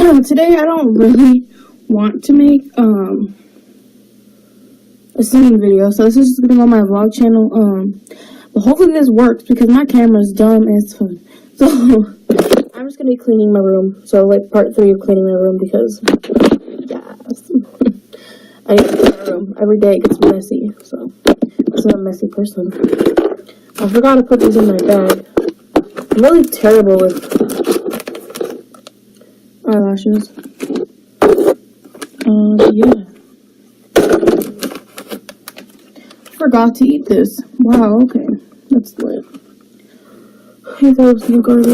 Today I don't really want to make a singing video, so this is just gonna go on my vlog channel. But hopefully this works because my camera is dumb and it's fun. So I'm just gonna be cleaning my room. So like part 3 of cleaning my room because yes, I need to clean my room every day. It gets messy, so I'm a messy person. I forgot to put these in my bag. I'm really terrible with eyelashes. Yeah. Forgot to eat this. Wow, okay. That's lit. I thought it was in the garbage.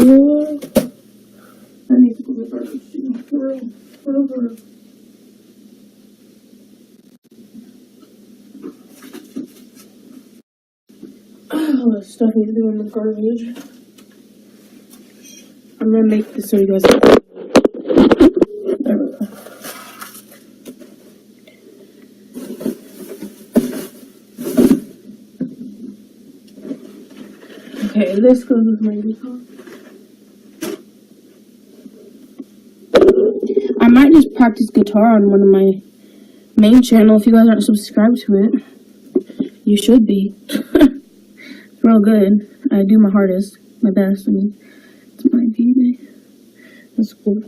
I need to go to the garbage too. Whatever. All the stuff I need to do in the garbage. I'm gonna make this so you guys can. There we go. Okay, this goes with my guitar. I might just practice guitar on one of my main channel. If you guys aren't subscribed to it, you should be. It's real good. I do my hardest, my best. I mean, it's my baby. That's cool.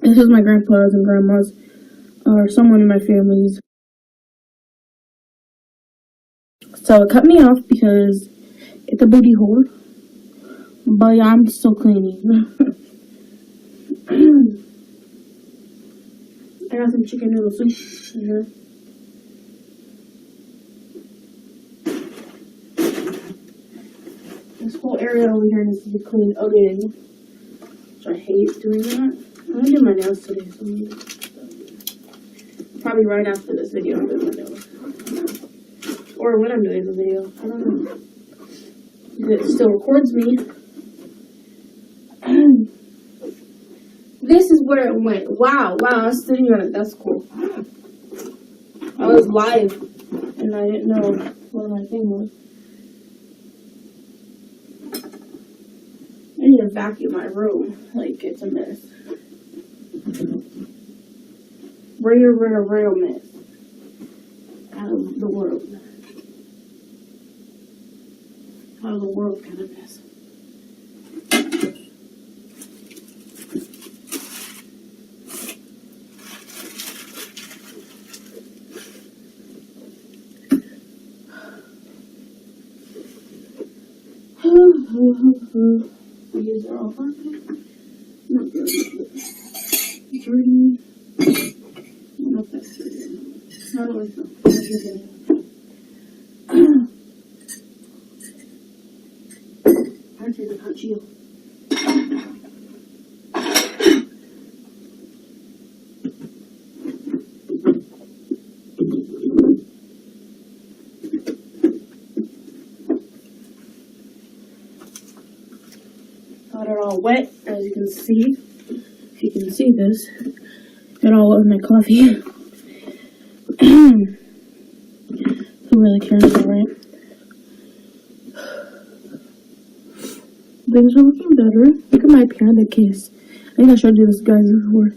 This is my grandpa's and grandma's, or someone in my family's. So it cut me off because it's a booty hole. But yeah, I'm still cleaning. I got some chicken noodle soup in here. This whole area over here needs to be cleaned again. Which I hate doing that. I'm gonna do my nails today. So probably right after this video I'm doing my nails. Or when I'm doing the video. I don't know. It still records me. This is where it went. Wow, I was sitting on it. That's cool. I was live and I didn't know what my thing was. I need to vacuum my room. Like, it's a mess. Real mess. Out of the world. Out of the world kind of mess. These are all perfect. Not good. Dirty. I don't know if that's dirty. How do I feel? I take a hot shield. Got it all wet, as you can see. If you can see this, got all wet with my coffee. Who really cares, alright? Things are looking better. Look at my panda case. I think I showed you this guys before.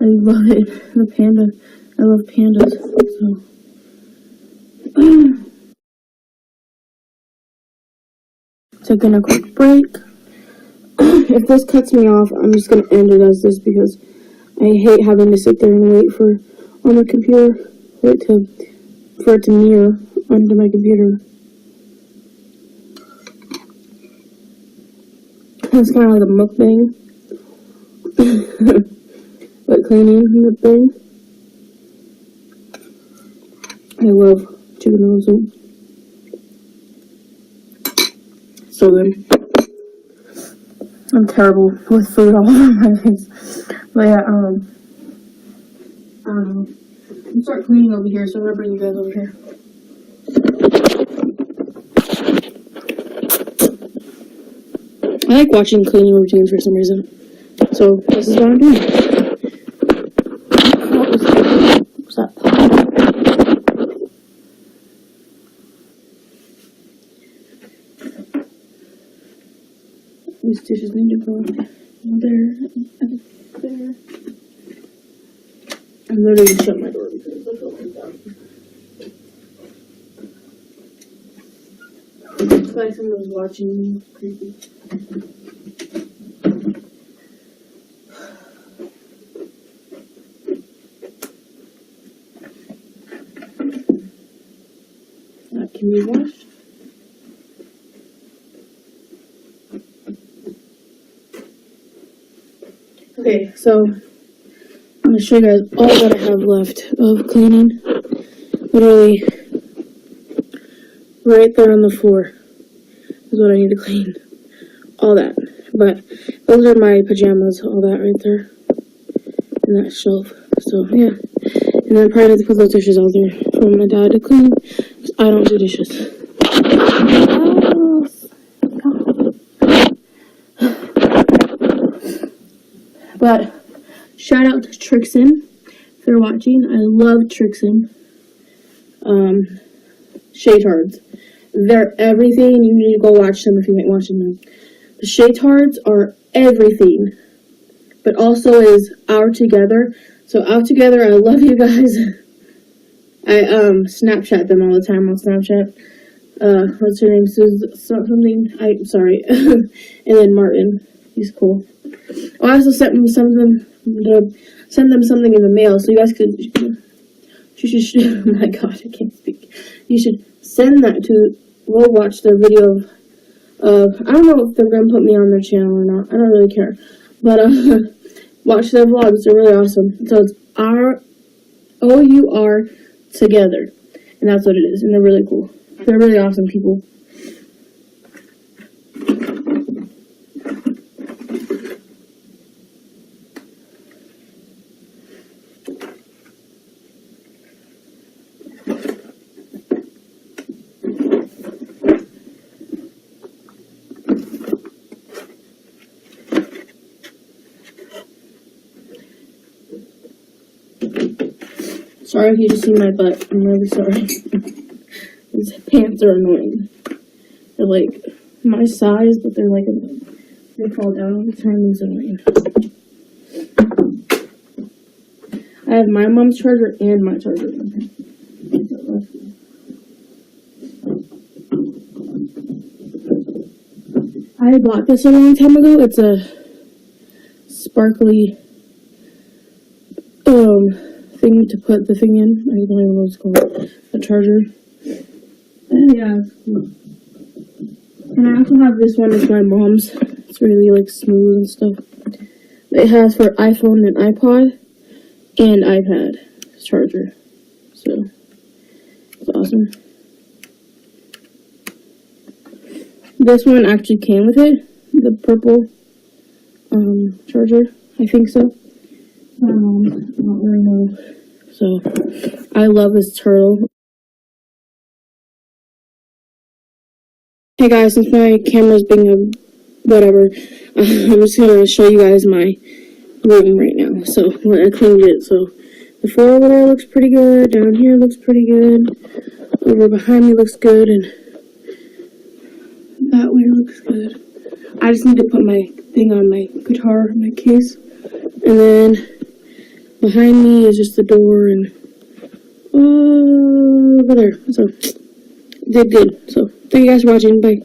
I love it. The panda. I love pandas. So, taking a quick break. If this cuts me off, I'm just gonna end it as this because I hate having to sit there and wait on the computer for it to mirror onto my computer. It's kind of like a mukbang, but cleaning mukbang. I love chicken noodle soup. So good. I'm terrible with food all over my face. But yeah, I don't know. I'm start cleaning over here, so I'm gonna bring you guys over here. I like watching cleaning routines for some reason. So this is what I'm doing. What's that? These dishes need to go there and there. I'm literally gonna shut my door because I feel like that. It's like someone was watching me. Creepy. That can be washed. Okay, so I'm gonna show you guys all that I have left of cleaning. Literally, right there on the floor is what I need to clean. All that. But those are my pajamas, all that right there. And that shelf. So, yeah. And then probably have to put those dishes out there for my dad to clean. Because I don't do dishes. But shout out to Trixon if you're watching. I love Trixon. Shaytards. They're everything. You need to go watch them if you ain't watching them. The Shaytards are everything. But also is Our Together. So Out Together, I love you guys. I Snapchat them all the time on Snapchat. What's her name? Something. I'm sorry. And then Martin. He's cool. I also sent them something in the mail, so you guys could. Oh my god, I can't speak. You should send that to. We'll watch the video of. I don't know if they're gonna put me on their channel or not. I don't really care, but watch their vlogs. They're really awesome. So it's OUR Together, and that's what it is. And they're really cool. They're really awesome people. Sorry if you just see my butt. I'm really sorry. These pants are annoying. They're like my size, but they're like they fall down all the time. It's annoying. I have my mom's charger and my charger. I bought this a long time ago. It's a sparkly thing to put the thing in. I don't even know what it's called. A charger. And yeah, it's cool. And I also have this one. It's my mom's. It's really like smooth and stuff. It has for iPhone and iPod and iPad charger. So it's awesome. This one actually came with it. The purple charger. I think so. I don't really know. So, I love this turtle. Hey guys, since my camera's being a whatever, I'm just gonna show you guys my room right now. So, I cleaned it. So, the floor over there looks pretty good. Down here looks pretty good. Over behind me looks good. And that way looks good. I just need to put my thing on my guitar, my case. And then behind me is just the door and over there. So, did good. So, thank you guys for watching. Bye.